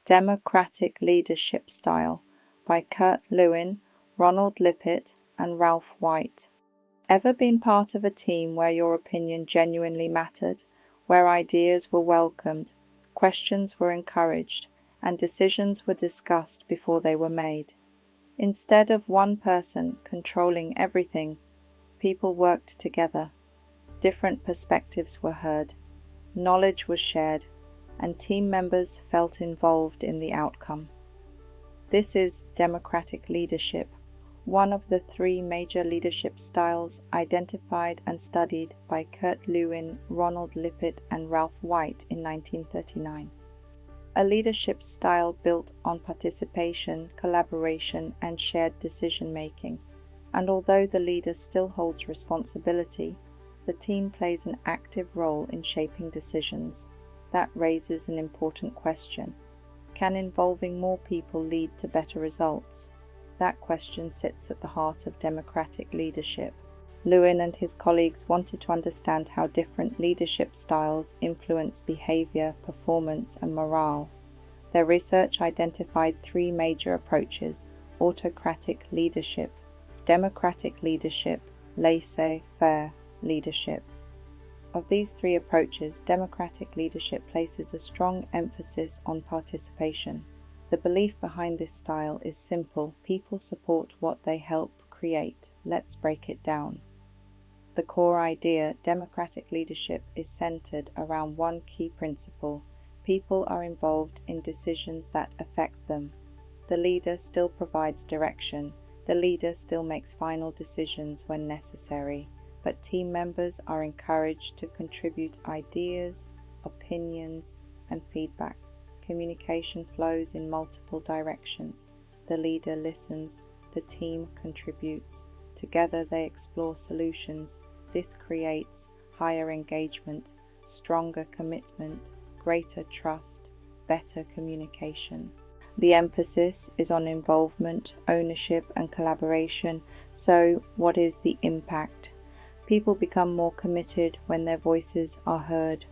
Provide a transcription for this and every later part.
Democratic Leadership Style by Lewin, Ronald Lippitt, and Ralph White. Ever been part of a team where your opinion genuinely mattered, where ideas were welcomed, questions were encouraged, and decisions were discussed before they were made? Instead of one person controlling everything, people worked together. Different perspectives were heard, knowledge was shared, and team members felt involved in the outcome. This is democratic leadership, one of the three major leadership styles identified and studied by Lewin, Ronald Lippitt, and Ralph White in 1939. A leadership style built on participation, collaboration, and shared decision-making. And although the leader still holds responsibility, the team plays an active role in shaping decisions. That raises an important question. Can involving more people lead to better results? That question sits at the heart of democratic leadership. Lewin and his colleagues wanted to understand how different leadership styles influence behavior, performance, and morale. Their research identified three major approaches: autocratic leadership, democratic leadership, laissez-faire leadership. Of these three approaches, democratic leadership places a strong emphasis on participation. The belief behind this style is simple: people support what they help create. Let's break it down. The core idea, democratic leadership, is centered around one key principle: people are involved in decisions that affect them. The leader still provides direction. The leader still makes final decisions when necessary. But team members are encouraged to contribute ideas, opinions, and feedback. Communication flows in multiple directions. The leader listens, the team contributes. Together they explore solutions. This creates higher engagement, stronger commitment, greater trust, better communication. The emphasis is on involvement, ownership, and collaboration. So, what is the impact? People become more committed when their voices are heard.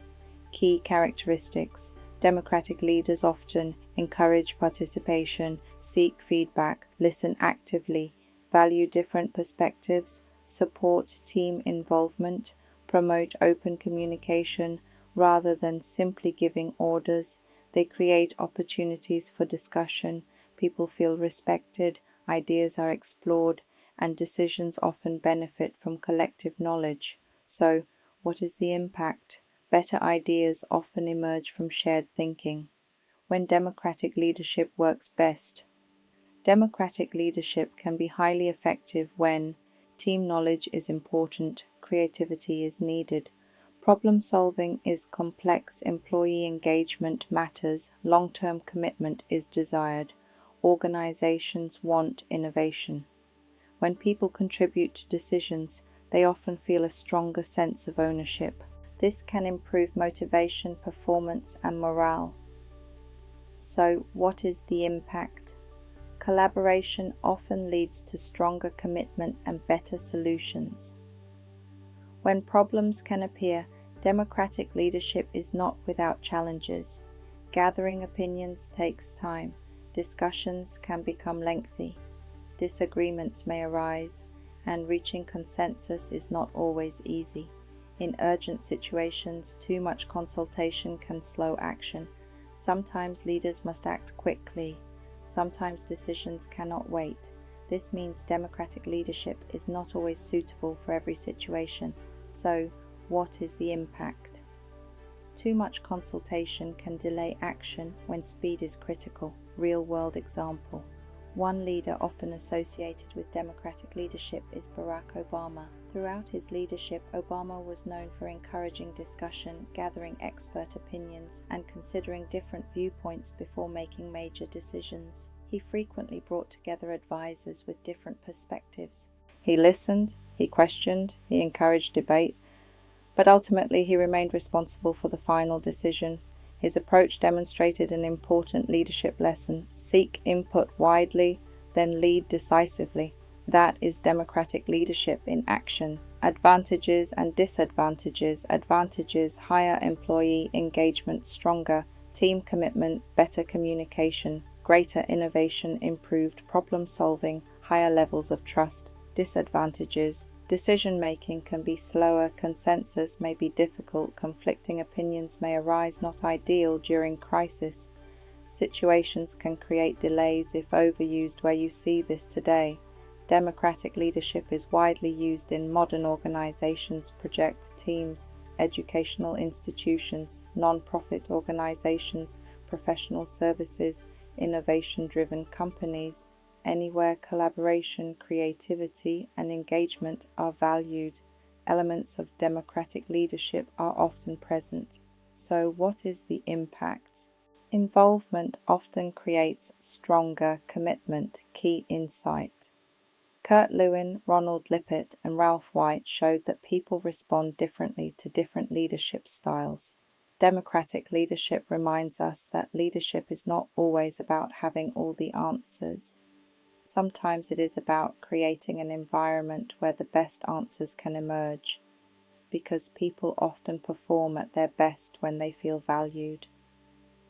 Key characteristics: democratic leaders often encourage participation, seek feedback, listen actively, value different perspectives, support team involvement, promote open communication rather than simply giving orders. They create opportunities for discussion, people feel respected, ideas are explored, and decisions often benefit from collective knowledge. So, what is the impact? Better ideas often emerge from shared thinking. When democratic leadership works best. Democratic leadership can be highly effective when team knowledge is important, creativity is needed, problem solving is complex, employee engagement matters, long-term commitment is desired, organizations want innovation. When people contribute to decisions, they often feel a stronger sense of ownership. This can improve motivation, performance, and morale. So, what is the impact? Collaboration often leads to stronger commitment and better solutions. When problems can appear, democratic leadership is not without challenges. Gathering opinions takes time. Discussions can become lengthy. Disagreements may arise, and reaching consensus is not always easy. In urgent situations, too much consultation can slow action. Sometimes leaders must act quickly. Sometimes decisions cannot wait. This means democratic leadership is not always suitable for every situation. So, what is the impact? Too much consultation can delay action when speed is critical. Real-world example. One leader often associated with democratic leadership is Barack Obama. Throughout his leadership, Obama was known for encouraging discussion, gathering expert opinions, and considering different viewpoints before making major decisions. He frequently brought together advisors with different perspectives. He listened, he questioned, he encouraged debate, but ultimately he remained responsible for the final decision. His approach demonstrated an important leadership lesson: seek input widely, then lead decisively. That is democratic leadership in action. Advantages and disadvantages. Advantages: higher employee engagement, stronger team commitment, better communication, greater innovation, improved problem solving, higher levels of trust. Disadvantages: decision-making can be slower, consensus may be difficult, conflicting opinions may arise, not ideal during crisis. Situations can create delays if overused. Where you see this today. Democratic leadership is widely used in modern organizations, project teams, educational institutions, non-profit organizations, professional services, innovation-driven companies. Anywhere collaboration, creativity, and engagement are valued, elements of democratic leadership are often present. So, what is the impact? Involvement often creates stronger commitment. Key insight. Kurt Lewin, Ronald Lippert, and Ralph White showed that people respond differently to different leadership styles. Democratic leadership reminds us that leadership is not always about having all the answers. Sometimes it is about creating an environment where the best answers can emerge, because people often perform at their best when they feel valued,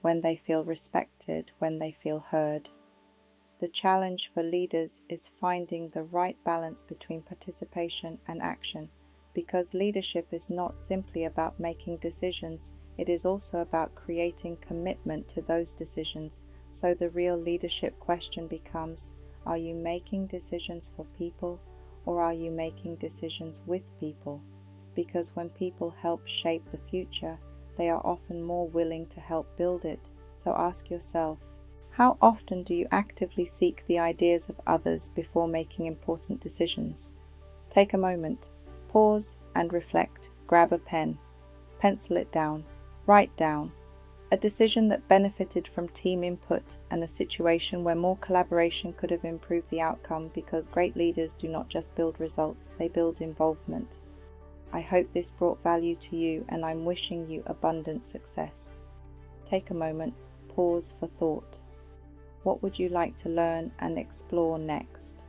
when they feel respected, when they feel heard. The challenge for leaders is finding the right balance between participation and action, because leadership is not simply about making decisions, it is also about creating commitment to those decisions. So the real leadership question becomes, are you making decisions for people, or are you making decisions with people? Because when people help shape the future, they are often more willing to help build it. So ask yourself, how often do you actively seek the ideas of others before making important decisions? Take a moment, pause and reflect. Grab a pen, pencil it down, write down a decision that benefited from team input and a situation where more collaboration could have improved the outcome, because great leaders do not just build results, they build involvement. I hope this brought value to you, and I'm wishing you abundant success. Take a moment, pause for thought. What would you like to learn and explore next?